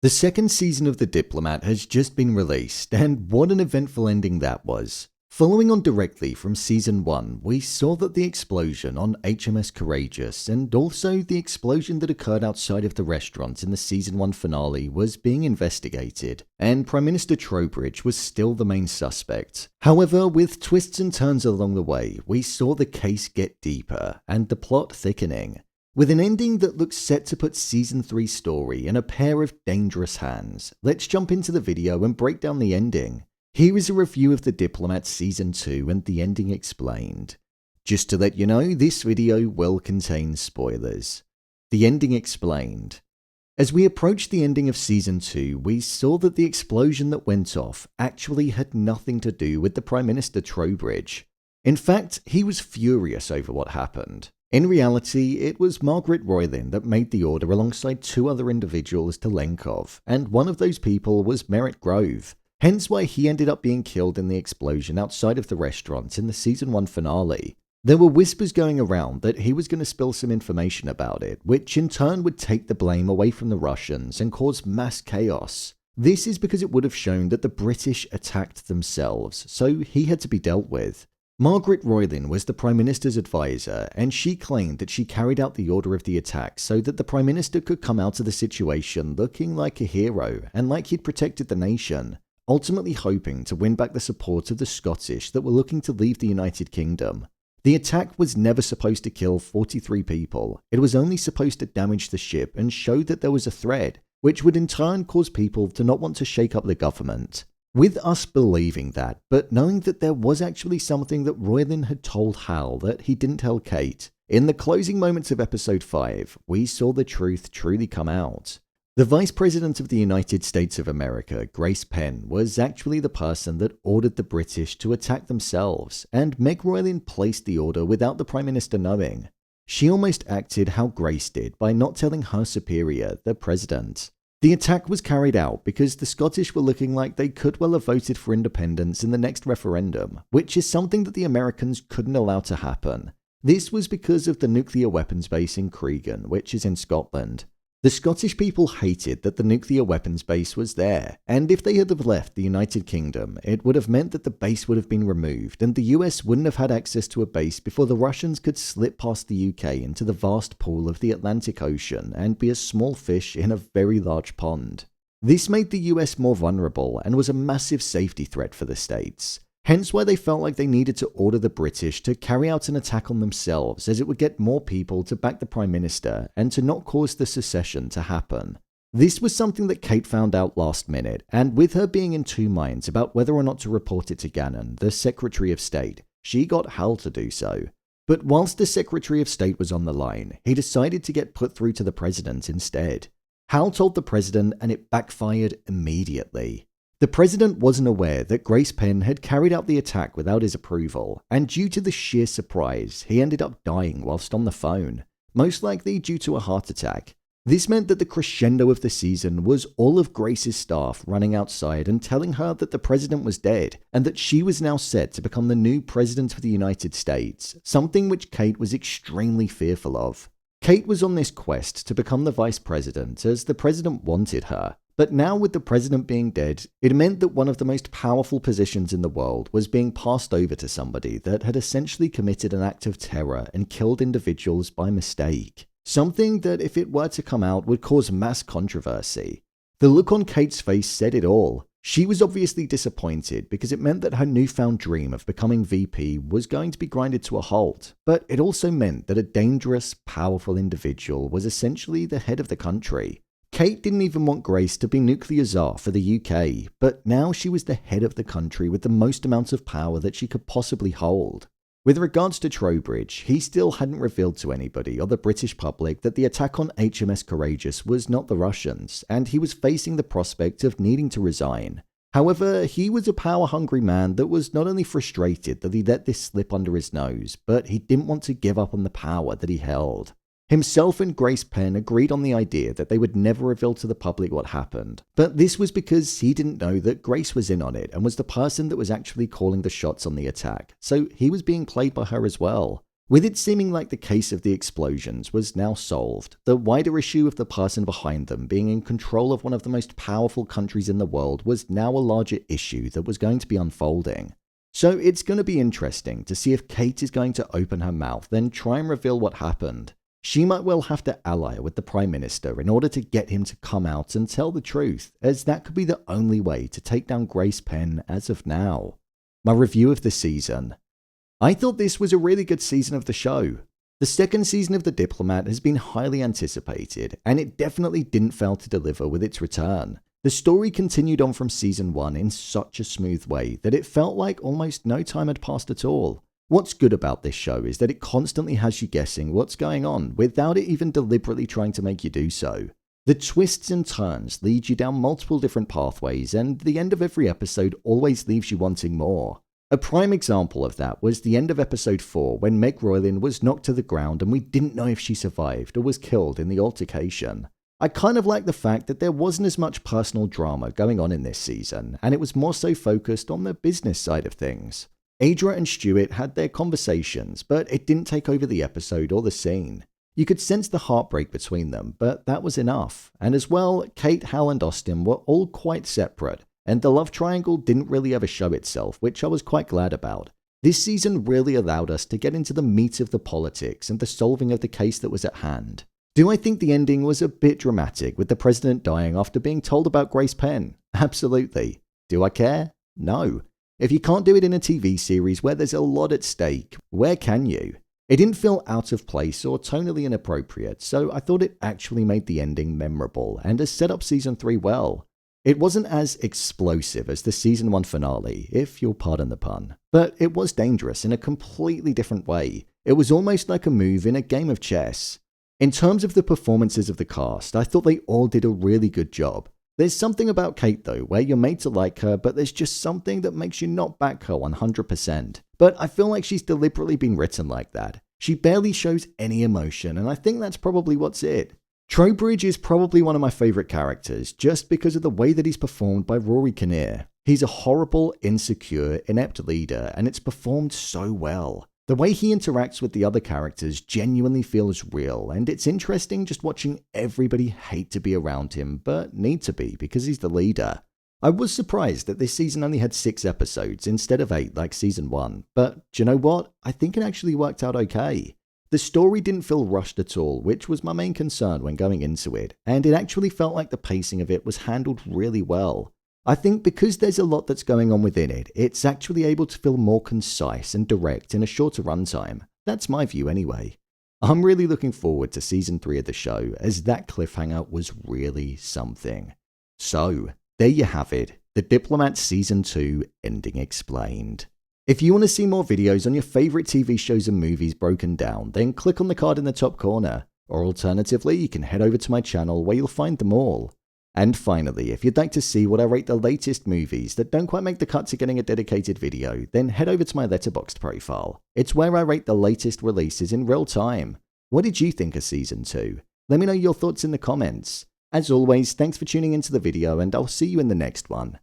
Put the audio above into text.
The second season of The Diplomat has just been released, and what an eventful ending that was. Following on directly from Season 1, we saw that the explosion on HMS Courageous and also the explosion that occurred outside of the restaurant in the Season 1 finale was being investigated, and Prime Minister Trowbridge was still the main suspect. However, with twists and turns along the way, we saw the case get deeper and the plot thickening. With an ending that looks set to put Season 3's story in a pair of dangerous hands, let's jump into the video and break down the ending. Here is a review of The Diplomat Season 2 and the ending explained. Just to let you know, this video will contain spoilers. The ending explained. As we approached the ending of Season 2, we saw that the explosion that went off actually had nothing to do with the Prime Minister Trowbridge. In fact, he was furious over what happened. In reality, it was Margaret Roylin that made the order alongside two other individuals to Lenkov, and one of those people was Merritt Grove, hence why he ended up being killed in the explosion outside of the restaurant in the Season 1 finale. There were whispers going around that he was going to spill some information about it, which in turn would take the blame away from the Russians and cause mass chaos. This is because it would have shown that the British attacked themselves, so he had to be dealt with. Margaret Roylin was the Prime Minister's advisor, and she claimed that she carried out the order of the attack so that the Prime Minister could come out of the situation looking like a hero and like he'd protected the nation, ultimately hoping to win back the support of the Scottish that were looking to leave the United Kingdom. The attack was never supposed to kill 43 people, it was only supposed to damage the ship and show that there was a threat, which would in turn cause people to not want to shake up the government. With us believing that, but knowing that there was actually something that Roylin had told Hal that he didn't tell Kate, in the closing moments of Episode 5, we saw the truth truly come out. The Vice President of the United States of America, Grace Penn, was actually the person that ordered the British to attack themselves, and Meg Roylin placed the order without the Prime Minister knowing. She almost acted how Grace did by not telling her superior, the President. The attack was carried out because the Scottish were looking like they could well have voted for independence in the next referendum, which is something that the Americans couldn't allow to happen. This was because of the nuclear weapons base in Cregan, which is in Scotland. The Scottish people hated that the nuclear weapons base was there, and if they had have left the United Kingdom, it would have meant that the base would have been removed and the US wouldn't have had access to a base before the Russians could slip past the UK into the vast pool of the Atlantic Ocean and be a small fish in a very large pond. This made the US more vulnerable and was a massive safety threat for the States. Hence why they felt like they needed to order the British to carry out an attack on themselves, as it would get more people to back the Prime Minister and to not cause the secession to happen. This was something that Kate found out last minute, and with her being in two minds about whether or not to report it to Gannon, the Secretary of State, she got Hal to do so. But whilst the Secretary of State was on the line, he decided to get put through to the President instead. Hal told the President and it backfired immediately. The President wasn't aware that Grace Penn had carried out the attack without his approval, and due to the sheer surprise, he ended up dying whilst on the phone, most likely due to a heart attack. This meant that the crescendo of the season was all of Grace's staff running outside and telling her that the President was dead, and that she was now set to become the new President of the United States, something which Kate was extremely fearful of. Kate was on this quest to become the Vice President as the President wanted her. But now with the President being dead, it meant that one of the most powerful positions in the world was being passed over to somebody that had essentially committed an act of terror and killed individuals by mistake. Something that, if it were to come out, would cause mass controversy. The look on Kate's face said it all. She was obviously disappointed because it meant that her newfound dream of becoming VP was going to be grinded to a halt, but it also meant that a dangerous, powerful individual was essentially the head of the country. Kate didn't even want Grace to be nuclear czar for the UK, but now she was the head of the country with the most amount of power that she could possibly hold. With regards to Trowbridge, he still hadn't revealed to anybody or the British public that the attack on HMS Courageous was not the Russians, and he was facing the prospect of needing to resign. However, he was a power-hungry man that was not only frustrated that he let this slip under his nose, but he didn't want to give up on the power that he held. Himself and Grace Penn agreed on the idea that they would never reveal to the public what happened, but this was because he didn't know that Grace was in on it and was the person that was actually calling the shots on the attack, so he was being played by her as well. With it seeming like the case of the explosions was now solved, the wider issue of the person behind them being in control of one of the most powerful countries in the world was now a larger issue that was going to be unfolding. So it's going to be interesting to see if Kate is going to open her mouth and try and reveal what happened. She might well have to ally with the Prime Minister in order to get him to come out and tell the truth, as that could be the only way to take down Grace Penn as of now. My review of the season. I thought this was a really good season of the show. The second season of The Diplomat has been highly anticipated, and it definitely didn't fail to deliver with its return. The story continued on from season 1 in such a smooth way that it felt like almost no time had passed at all. What's good about this show is that it constantly has you guessing what's going on without it even deliberately trying to make you do so. The twists and turns lead you down multiple different pathways, and the end of every episode always leaves you wanting more. A prime example of that was the end of episode 4 when Meg Roylin was knocked to the ground and we didn't know if she survived or was killed in the altercation. I kind of like the fact that there wasn't as much personal drama going on in this season, and it was more so focused on the business side of things. Adra and Stuart had their conversations, but it didn't take over the episode or the scene. You could sense the heartbreak between them, but that was enough. And as well, Kate, Hal and Austin were all quite separate, and the love triangle didn't really ever show itself, which I was quite glad about. This season really allowed us to get into the meat of the politics and the solving of the case that was at hand. Do I think the ending was a bit dramatic with the president dying after being told about Grace Penn? Absolutely. Do I care? No. If you can't do it in a TV series where there's a lot at stake, where can you? It didn't feel out of place or tonally inappropriate, so I thought it actually made the ending memorable and has set up season 3 well. It wasn't as explosive as the season 1 finale, if you'll pardon the pun, but it was dangerous in a completely different way. It was almost like a move in a game of chess. In terms of the performances of the cast, I thought they all did a really good job. There's something about Kate though, where you're made to like her, but there's just something that makes you not back her 100%. But I feel like she's deliberately been written like that. She barely shows any emotion, and I think that's probably what's it. Trowbridge is probably one of my favourite characters, just because of the way that he's performed by Rory Kinnear. He's a horrible, insecure, inept leader, and it's performed so well. The way he interacts with the other characters genuinely feels real, and it's interesting just watching everybody hate to be around him, but need to be because he's the leader. I was surprised that this season only had 6 episodes instead of 8 like season 1, but do you know what? I think it actually worked out okay. The story didn't feel rushed at all, which was my main concern when going into it, and it actually felt like the pacing of it was handled really well. I think because there's a lot that's going on within it, it's actually able to feel more concise and direct in a shorter runtime. That's my view anyway. I'm really looking forward to season 3 of the show, as that cliffhanger was really something. So, there you have it, The Diplomat Season 2 Ending Explained. If you want to see more videos on your favourite TV shows and movies broken down, then click on the card in the top corner, or alternatively you can head over to my channel where you'll find them all. And finally, if you'd like to see what I rate the latest movies that don't quite make the cut to getting a dedicated video, then head over to my Letterboxd profile. It's where I rate the latest releases in real time. What did you think of Season 2? Let me know your thoughts in the comments. As always, thanks for tuning into the video and I'll see you in the next one.